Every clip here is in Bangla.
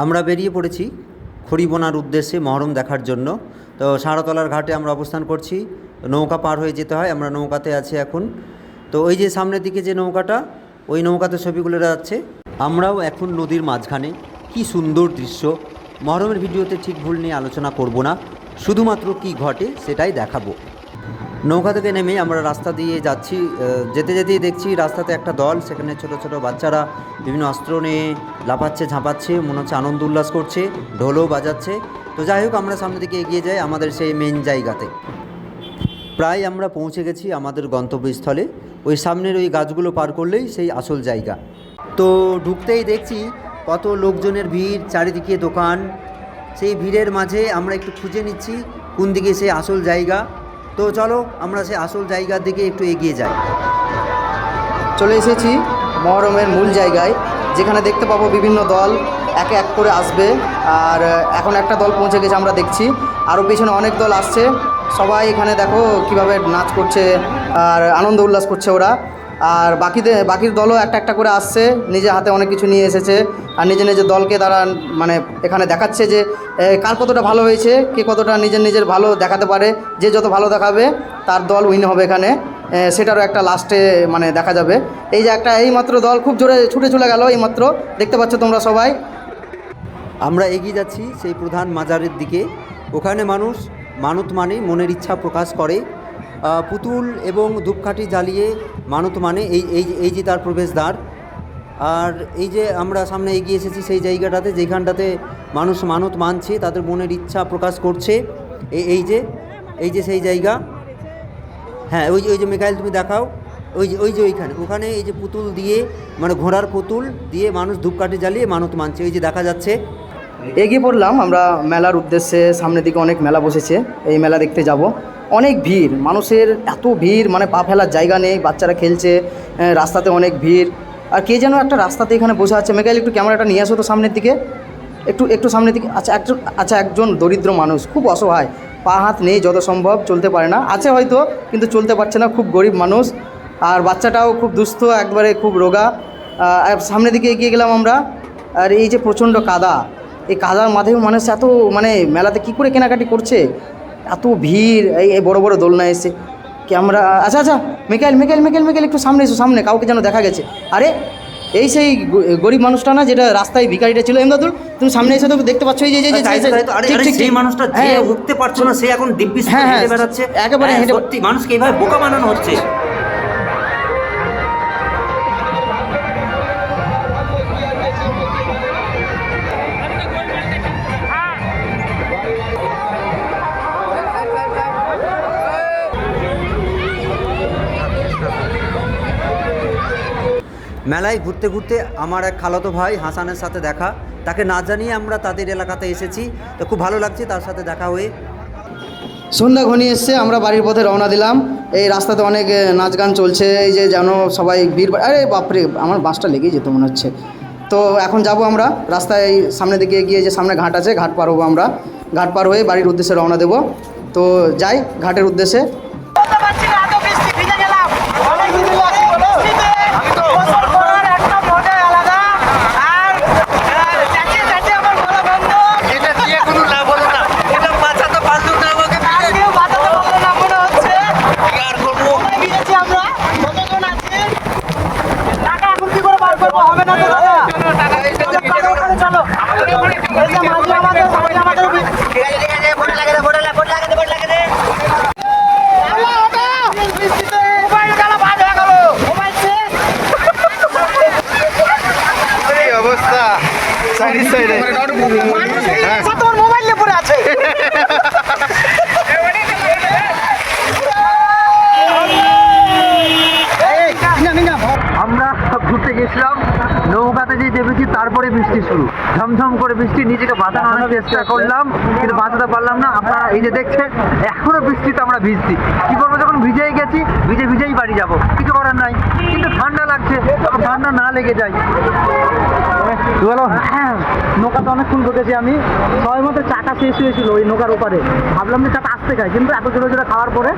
আমরা বেরিয়ে পড়েছি খড়িবোনার উদ্দেশ্যে মহরম দেখার জন্য। তো সারাতলার ঘাটে আমরা অবস্থান করছি। নৌকা পার হয়ে যেতে হয়, আমরা নৌকাতে আছি এখন। তো ওই যে সামনের দিকে যে নৌকাটা, ওই নৌকাতে ছবিগুলো যাচ্ছে। আমরাও এখন নদীর মাঝখানে। কি সুন্দর দৃশ্য! মহরমের ভিডিওতে ঠিক ভুল নিয়ে আলোচনা করব না, শুধুমাত্র কি ঘটে সেটাই দেখাবো। নৌকা থেকে নেমে আমরা রাস্তা দিয়ে যাচ্ছি। যেতে যেতেই দেখছি রাস্তাতে একটা দল, সেখানে ছোট ছোট বাচ্চারা বিভিন্ন অস্ত্র নিয়ে লাফাচ্ছে, ঝাঁপাচ্ছে, মনে হচ্ছে আনন্দ উল্লাস করছে, ঢোলও বাজাচ্ছে। তো যাই হোক, আমরা সামনের দিকে এগিয়ে যাই আমাদের সেই মেন জায়গাতে। প্রায় আমরা পৌঁছে গেছি আমাদের গন্তব্যস্থলে। ওই সামনের ওই গাছগুলো পার করলেই সেই আসল জায়গা। তো ঢুকতেই দেখছি কত লোকজনের ভিড়, চারিদিকে দোকান। সেই ভিড়ের মাঝে আমরা একটু খুঁজে নিচ্ছি কোন দিকে সেই আসল জায়গা। তো চলো আমরা সেই আসল জায়গার দিকে একটু এগিয়ে যাই। চলে এসেছি মহরমের মূল জায়গায়, যেখানে দেখতে পাবো বিভিন্ন দল এক এক করে আসবে। আর এখন একটা দল পৌঁছে গেছে আমরা দেখছি, আরও পিছনে অনেক দল আসছে। সবাই এখানে দেখো কিভাবে নাচ করছে আর আনন্দ উল্লাস করছে ওরা। আর বাকির দলও একটা একটা করে আসছে, নিজে হাতে অনেক কিছু নিয়ে এসেছে। আর নিজের নিজের দলকে তারা মানে এখানে দেখাচ্ছে যে কার কতটা ভালো হয়েছে, কে কতটা নিজের ভালো দেখাতে পারে। যে যত ভালো দেখাবে তার দল উইন হবে এখানে, সেটারও একটা লাস্টে মানে দেখা যাবে। এই যে একটা এইমাত্র দল খুব জোরে ছুটে চলে গেল, এইমাত্র দেখতে পাচ্ছ তোমরা সবাই। আমরা এগিয়ে যাচ্ছি সেই প্রধান মাজারের দিকে। ওখানে মানুষ মানত মানে মনের ইচ্ছা প্রকাশ করে। পুতুল এবং ধূপকাঠি জ্বালিয়ে মানত মানে এই যে তার প্রবেশদ্বার। আর এই যে আমরা সামনে এগিয়ে এসেছি সেই জায়গাটাতে, যেখানটাতে মানুষ মানত মানছে, তাদের মনের ইচ্ছা প্রকাশ করছে। এই যে সেই জায়গা। হ্যাঁ, ওই যে মিকাইল তুমি দেখাও, ওই যে ওখানে এই যে পুতুল দিয়ে, মানে ঘোড়ার পুতুল দিয়ে মানুষ ধূপকাঠি জ্বালিয়ে মানত মানছে, ওই যে দেখা যাচ্ছে। এগিয়ে পড়লাম আমরা মেলার উদ্দেশ্যে। সামনের দিকে অনেক মেলা বসেছে, এই মেলা দেখতে যাব। অনেক ভিড়, মানুষের এত ভিড়, মানে পা ফেলার জায়গা নেই। বাচ্চারা খেলছে, রাস্তাতে অনেক ভিড়। আর কে যেন একটা রাস্তাতে এখানে বসে আছে। মেকাইল একটু ক্যামেরাটা নিয়ে আসো তো সামনের দিকে, একটু সামনের দিকে। একজন দরিদ্র মানুষ, খুব অসহায়, পা হাত নেই, যত সম্ভব চলতে পারে না, আছে হয়তো কিন্তু চলতে পারছে না, খুব গরিব মানুষ। আর বাচ্চাটাও খুব দুস্থ, একবারে খুব রোগা। সামনের দিকে এগিয়ে গেলাম আমরা। আর এই যে প্রচণ্ড কাদা, এই কাদার মাধ্যমে মানুষ এত মানে মেলাতে কী করে কেনাকাটি করছে, এত ভিড়। এই বড় বড় দোলনা এসে ক্যামেরা। আচ্ছা মেকাইল একটু সামনে এসো, সামনে কাউকে যেন দেখা গেছে। আরে এই সেই গরিব মানুষটা না, যেটা রাস্তায় ভিখারিটা ছিল। এমদাদুল, তুমি সামনে এসে তো দেখতে পাচ্ছ এই যে সেই মানুষটা যে উঠতে পারছো না, সে এখন দিব্যি হেঁটে বেড়াচ্ছে একেবারে। সত্যি মানুষকে এইভাবে বোকা বানানো হচ্ছে। মেলায় ঘুরতে ঘুরতে আমার এক খালাতো ভাই হাসানের সাথে দেখা। তাকে না জানিয়ে আমরা তাদের এলাকাতে এসেছি, তো খুব ভালো লাগছে তার সাথে দেখা হয়ে। সন্ধ্যা ঘনিয়ে এসছে, আমরা বাড়ির পথে রওনা দিলাম। এই রাস্তাতে অনেক নাচ গান চলছে, এই যে যেন সবাই ভিড়। আরে বাপরে, আমার বাসটা লেগেই যেত মনে হচ্ছে। তো এখন যাব আমরা রাস্তায় সামনের দিকে গিয়ে, যে সামনে ঘাট আছে, ঘাট পার হবো আমরা। ঘাট পার হয়ে বাড়ির উদ্দেশ্যে রওনা দেবো। তো যাই ঘাটের উদ্দেশ্যে। আমরা ঘুরতে গেছিলাম, নৌকাতে যে চেপেছি তারপরে বৃষ্টি শুরু, ঝমঝম করে বৃষ্টি। নিজেকে বাঁচানোর চেষ্টা করলাম কিন্তু বাঁচাতে পারলাম না। আপনারা এই যে দেখছেন এখনো বৃষ্টিতে আমরা ভিজছি। কি করবো, যখন ভিজেই গেছি ভিজেই বাড়ি যাব, কিছু করার নাই। কিন্তু ঠান্ডা লাগছে, ঠান্ডা না লেগে যায়। বলো নৌকাতে অনেকক্ষণ ঢুকেছি আমি, সবাই মতো চাটা শেষ হয়েছিল ওই নৌকার ওপারে। ভাবলাম যে চাটা আসতে খাই, কিন্তু এত জোরে জোরে খাওয়ার পরে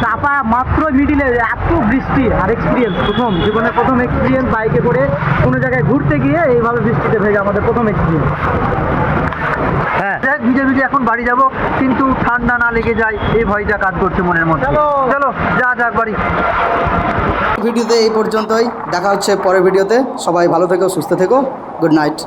চাপা মাত্র মিডিলে এত বৃষ্টি। আর এক্সপিরিয়েন্স প্রথম জীবনে, প্রথম এক্সপিরিয়েন্স বাইকে করে কোনো জায়গায় ঘুরতে গিয়ে এইভাবে বৃষ্টিতে ভেজে, আমাদের প্রথম এক্সপিরিয়েন্স। হ্যাঁ, ভিজে ভিজে এখন বাড়ি যাব, কিন্তু ঠান্ডা না লেগে যায় এই ভয়টা কাজ করছে মনের মধ্যে। চলো যা যাক বাড়ি। ভিডিওতে এই পর্যন্তই, দেখা হচ্ছে পরের ভিডিওতে। সবাই ভালো থেকো, সুস্থ থেকো, গুড নাইট।